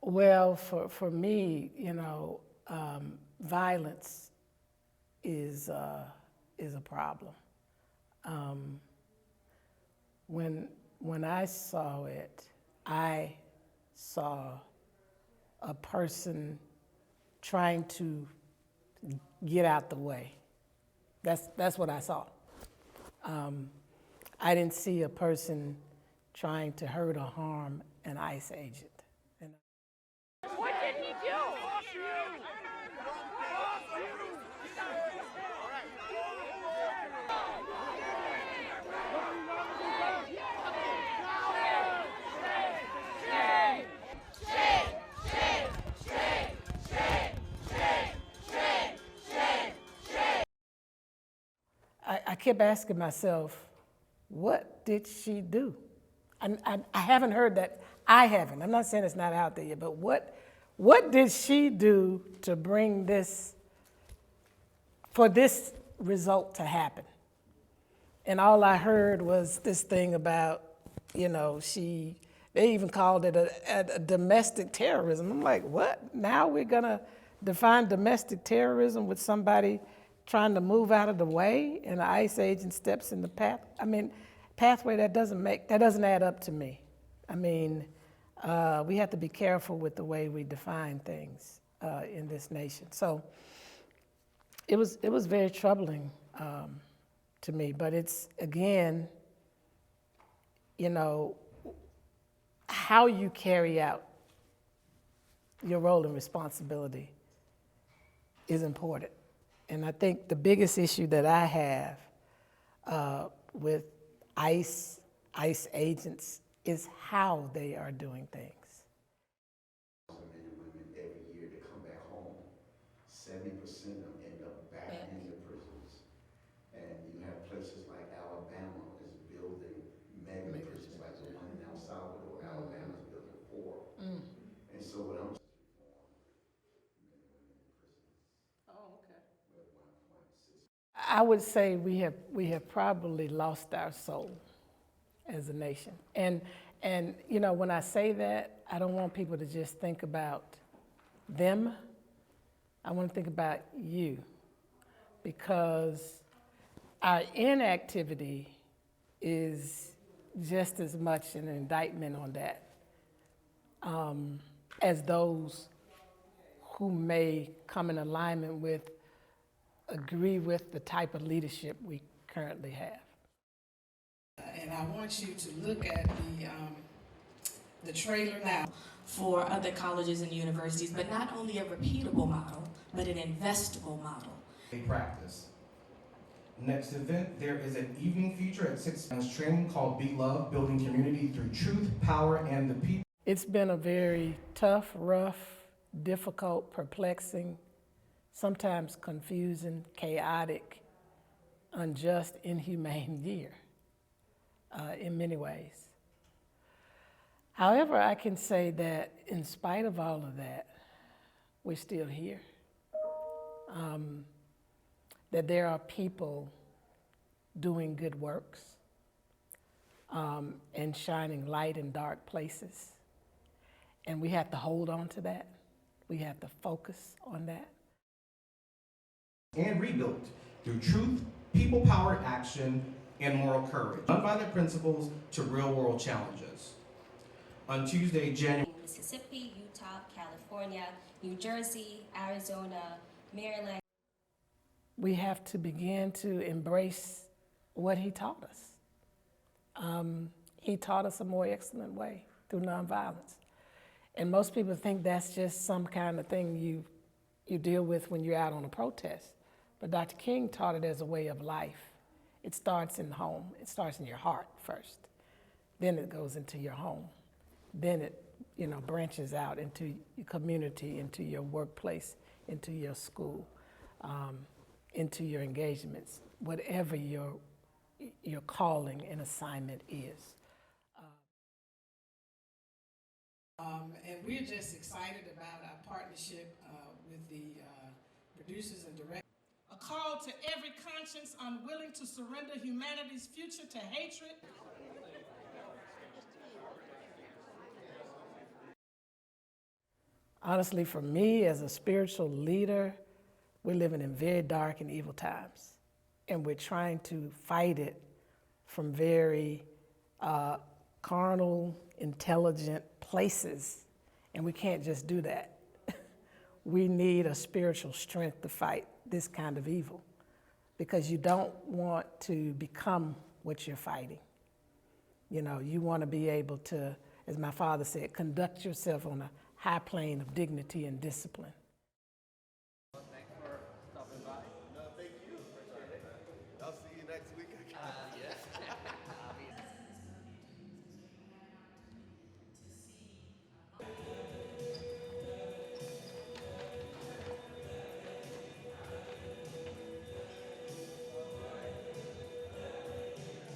Well, for me, violence is a problem. Um, when I saw it, I saw a person trying to get out the way. That's what I saw. I didn't see a person trying to hurt or harm an ICE agent. What did he do? I kept asking myself, what did she do? I haven't heard that. I haven't. I'm not saying it's not out there yet, but what did she do to bring this, for this result to happen? And all I heard was this thing about, they even called it a domestic terrorism. I'm like, what? Now we're gonna define domestic terrorism with somebody trying to move out of the way and an ICE agent steps in the path? Pathway that doesn't add up to me. We have to be careful with the way we define things in this nation. So it was very troubling to me, but it's, again, how you carry out your role and responsibility is important. And I think the biggest issue that I have with ICE agents is how they are doing things. Men and women every year to come back home. 70% of them end up back in the prisons. And you have places like Alabama is building mega prisons, like the one in El Salvador. Alabama's building 4. And so what I'm reform men and women in prisons. Oh, okay. At 1.6. I would say we have probably lost our soul as a nation. And when I say that, I don't want people to just think about them. I want to think about you, because our inactivity is just as much an indictment on that as those who may come in alignment with, agree with the type of leadership we currently have. And I want you to look at the trailer now. For other colleges and universities, but not only a repeatable model, but an investable model. Practice. Next event, there is an evening feature at 6 p.m. training called Be Love, Building Community Through Truth, Power, and the People. It's been a very tough, rough, difficult, perplexing, sometimes confusing, chaotic, unjust, inhumane year in many ways. However, I can say that in spite of all of that, we're still here. That there are people doing good works and shining light in dark places. And we have to hold on to that. We have to focus on that. And rebuilt through truth, people-powered action, and moral courage. Nonviolent principles to real-world challenges. On Tuesday, January. Mississippi, Utah, California, New Jersey, Arizona, Maryland. We have to begin to embrace what he taught us. He taught us a more excellent way through nonviolence. And most people think that's just some kind of thing you deal with when you're out on a protest. But Dr. King taught it as a way of life. It starts in home. It starts in your heart first. Then it goes into your home. Then it, branches out into your community, into your workplace, into your school, into your engagements, whatever your calling and assignment is. And we're just excited about our partnership with the producers and directors. A call to every conscience unwilling to surrender humanity's future to hatred. Honestly, for me as a spiritual leader, we're living in very dark and evil times. And we're trying to fight it from very carnal, intelligent places. And we can't just do that. We need a spiritual strength to fight this kind of evil, because you don't want to become what you're fighting. You know, you want to be able to, as my father said, conduct yourself on a high plane of dignity and discipline. Thanks for stopping by. No, thank you. Appreciate it. I'll see you next week.